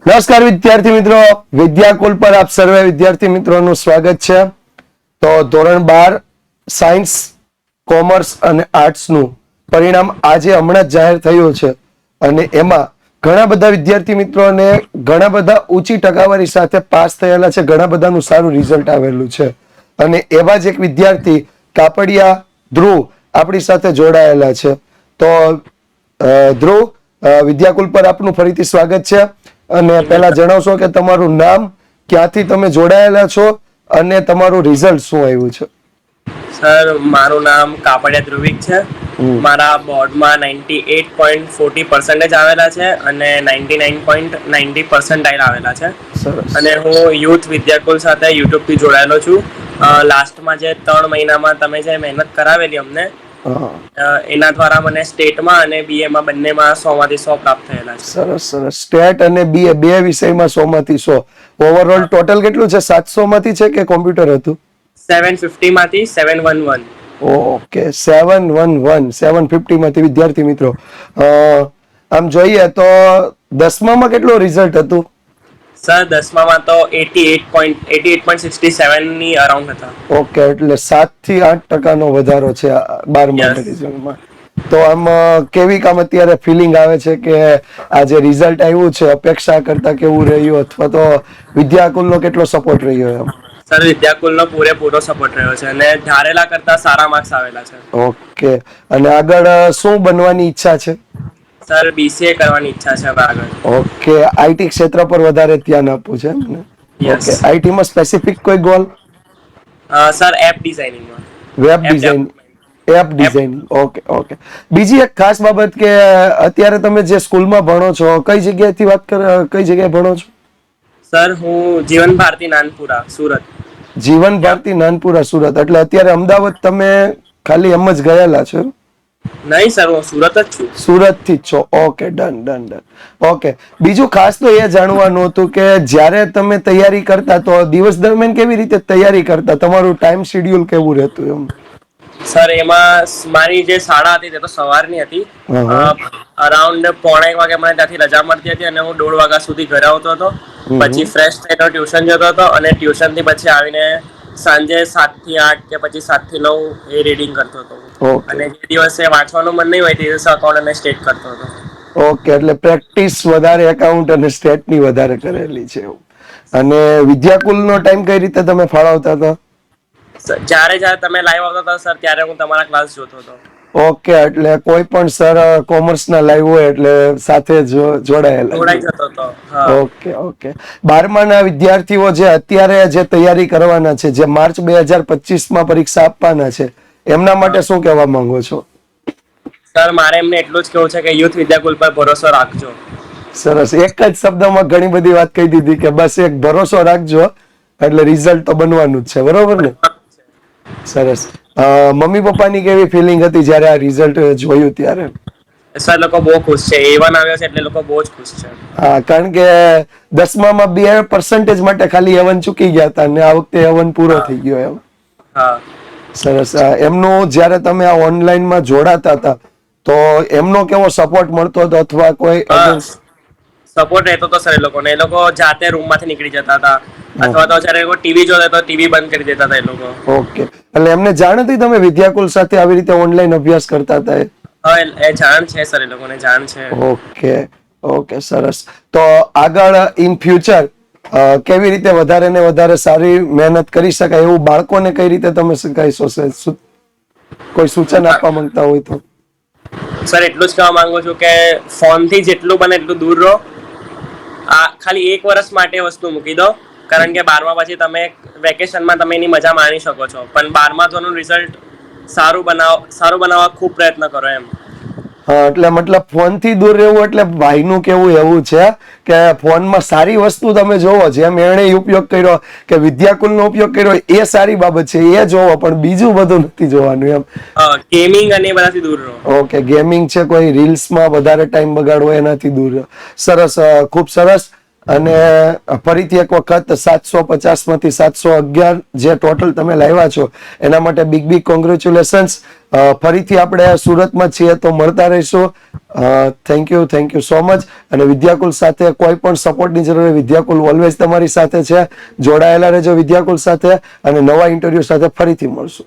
નમસ્કાર વિદ્યાર્થી મિત્રો, વિદ્યાકુલ પર આપ સર્વે વિદ્યાર્થી મિત્રોનું સ્વાગત છે. તો ધોરણ 12 સાયન્સ, કોમર્સ અને આર્ટ્સનું પરિણામ આજે હમણાં જ જાહેર થયું છે અને એમાં ઘણા બધા વિદ્યાર્થી મિત્રોને ઘણા બધા ઊંચી ટકાવારી સાથે પાસ થયેલા છે. ઘણા બધાનું સારું રિઝલ્ટ આવેલું છે અને એવા જ એક વિદ્યાર્થી કાપડિયા ધ્રુવ આપણી સાથે જોડાયેલા છે. તો ધ્રુવ, વિદ્યાકુલ પર આપનું ફરીથી સ્વાગત છે. અને પહેલા જણાવશો કે તમારું નામ, ક્યાંથી તમે જોડાયેલા છો અને તમારું રિઝલ્ટ શું આવ્યું છે? સર, મારું નામ કાપડિયા ધ્રુવિક છે. મારા બોર્ડમાં 98.40% આવેલા છે અને 99.90% આવેલા છે. સરસ. અને હું યુથ વિદ્યાકુલ સાથે યુટ્યુબ થી જોડાયેલો છું. લાસ્ટમાં જે 3 મહિનામાં તમે જે મહેનત કરાવેલી અમને, એના દ્વારા મને સ્ટેટમાં અને BA માં બંનેમાં 100 માંથી 100 પ્રાપ્ત થયેલા છે. સરસ સરસ. સ્ટેટ અને BA બે વિષયમાં 100 માંથી 100. ઓવરઓલ ટોટલ કેટલું છે? 700 માંથી છે કે કોમ્પ્યુટર હતું? 750 માંથી 711. ઓકે, 711 750 માંથી. વિદ્યાર્થી મિત્રો, આમ જોઈએ તો 10મામાં કેટલું રિઝલ્ટ હતું? સર, 10મામાં તો 88.67 ની અરાઉન્ડ હતા. ઓકે, એટલે 7 થી 8% વધારો છે 12મા રિઝલ્ટમાં. તો આમ કેવી કામ અત્યારે ફિલિંગ આવે છે કે આ જે રિઝલ્ટ આવ્યું છે અપેક્ષા કરતા કેવું રહ્યું, અથવા તો વિદ્યાકુલનો કેટલો સપોર્ટ રહ્યો એમ? સર, વિદ્યાકુલનો પૂરેપૂરો સપોર્ટ રહ્યો છે અને ધારેલા કરતા સારા માર્ક્સ આવેલા છે. ઓકે, અને આગળ શું બનવાની ઈચ્છા છે? સર, BCA કરવાની ઈચ્છા છે હવે આગળ. ઓકે, IT ક્ષેત્ર પર વધારે ધ્યાન આપવું છે એમ ને? યસ. ઓકે, IT માં સ્પેસિફિક કોઈ ગોલ? સર, એપ ડિઝાઇનિંગમાં. Web design, app designing. Okay okay. બીજી એક ખાસ બાબત કે અત્યારે તમે જે સ્કૂલમાં ભણો છો, કઈ જગ્યાએથી કઈ જગ્યાએ ભણો છો? સર, હું જીવન ભારતી નાનપુરા, સુરત. જીવન ભારતી નાનપુરા, સુરત. એટલે અત્યારે અમદાવાદ તમે ખાલી એમ જ ગયેલા છો? નહીં સર, હું સુરત જ છું. સુરત થી જ છો? Okay, done done done. Okay, બીજું ખાસ તો એ જાણવાનું હતું કે જ્યારે તમે તૈયારી કરતા તો દિવસ દરમિયાન કેવી રીતે તૈયારી કરતા? તમારું ટાઈમ શેડ્યુલ કેવું રહેતું એમ? સર, એમાં મારી જે શાળા હતી તે તો સવારની હતી. અરાઉન્ડ 1:45 વાગે મને ત્યાંથી રજા મળતી હતી અને હું 1:30 વાગ્યા સુધી ઘરે આવતો હતો. પછી ફ્રેશ થઈને ટ્યુશન જતો હતો અને ટ્યુશન થી પછી આવીને સાંજે 7 થી 8 કે પછી 7 થી 9 એ રીડિંગ કરતો હતો. અને જે દિવસે વાંચવાનું મન નહીં હોય તે દિવસે અકાઉન્ટ અને સ્ટેટ કરતો હતો. ઓકે, એટલે પ્રેક્ટિસ વધારે એકાઉન્ટ અને સ્ટેટની વધારે કરેલી છે એવું. અને વિદ્યાકુલનો ટાઈમ કઈ રીતે તમે ફાળવતા હતા? જ્યારે જ્યારે તમે લાઈવ આવતા હતા સર, ત્યારે હું તમારા ક્લાસ જોતો હતો. ઓકે, એટલે કોઈ પણ સર કોમર્સના લાઈવ હોય એટલે સાથે જોડાયેલા. જોડાઈ જતો હતો. Okay okay. 12માના વિદ્યાર્થીઓ જે અત્યારે જે તૈયારી કરવાના છે, જે માર્ચ 2025માં પરીક્ષા આપવાના છે, એમના માટે શું કહેવા માંગો છો? સર, મારે એમને એટલું જ કહેવું છે કે યુથ વિદ્યાકુલ પર ભરોસો રાખજો. સરસ. એક જ શબ્દમાં ઘણી બધી વાત કહી દીધી કે બસ એક ભરોસો રાખજો, એટલે રિઝલ્ટ તો બનવાનું જ છે. બરોબર ને? સરસ. મમ્મી પપ્પાની કેવી ફિલિંગ હતી જ્યારે આ રિઝલ્ટ જોયું ત્યારે? સર, લોકો બહુ ખુશ છે. A1 આવ્યો છે એટલે લોકો બહુ જ ખુશ છે. હા, કારણ કે 10મામાં 2% માટે ખાલી A1 ચૂકી ગયા હતા અને આ વખતે A1 પૂરો થઈ ગયો એમ. હા. સરસ. એમનો જ્યારે તમે આ ઓનલાઈનમાં જોડાતા હતા તો એમનો કેવો સપોર્ટ મળતો હતો અથવા કોઈ સપોર્ટ રહેતો હતો સર? એ લોકો જાતે રૂમમાંથી નીકળી જતા હતા અથવા તો જ્યારે ટીવી જોતા તો ટીવી બંધ કરી દેતા હતા એ લોકો. ઓકે, એટલે એમને જાણ હતી તમે વિદ્યાકુલ સાથે આવી રીતે ઓનલાઈન અભ્યાસ કરતા હતા? હા, એ જાણ છે સર, એ લોકોને જાણ છે. ઓકે ઓકે, સરસ. તો આગળ ઇન ફ્યુચર કેવી રીતે વધારે ને વધારે સારી મહેનત કરી શકાય એવું બાળકોને કઈ રીતે તમે કહીશો? કોઈ સૂચન આપવા માંગતા હોય તો? સર, એટલું જ કહેવા માંગુ છું કે ફોનથી જેટલું બને એટલું દૂર રહો. આ ખાલી 1 વર્ષ માટે વસ્તુ મૂકી દો, કારણ કે 12મા પછી તમે વેકેશનમાં તમે એની મજા માણી શકો છો. પણ 12મા ધોરણનું રિઝલ્ટ સારું બનાવવા ખૂબ પ્રયત્ન કરો એમ. હા, એટલે મતલબ ફોનથી દૂર રહેવું એટલે ભાઈનું કેવું એવું છે કે ફોનમાં સારી વસ્તુ તમે જોવો, જેમ એણે ઉપયોગ કર્યો કે વિદ્યાકુલનો ઉપયોગ કર્યો, એ સારી બાબત છે, એ જોવો, પણ બીજું બધું નથી જોવાનું એમ. ગેમિંગ અને બધાથી દૂર રહો. ઓકે, ગેમિંગ છે, કોઈ રીલ્સમાં વધારે ટાઈમ બગાડવો, એનાથી દૂર રહો. સરસ, ખૂબ સરસ. અને ફરીથી એક વખત 750 માંથી 711 જે ટોટલ તમે લાવ્યા છો એના માટે બિગ કોંગ્રેચ્યુલેશન્સ. ફરીથી આપણે સુરતમાં છીએ તો મળતા રહીશું. Thank you so much. અને વિદ્યાકુલ સાથે કોઈ પણ સપોર્ટની જરૂર હોય, વિદ્યાકુલ ઓલવેઝ તમારી સાથે છે. જોડાયેલા રહેજો વિદ્યાકુલ સાથે અને નવા ઇન્ટરવ્યુ સાથે ફરીથી મળશું.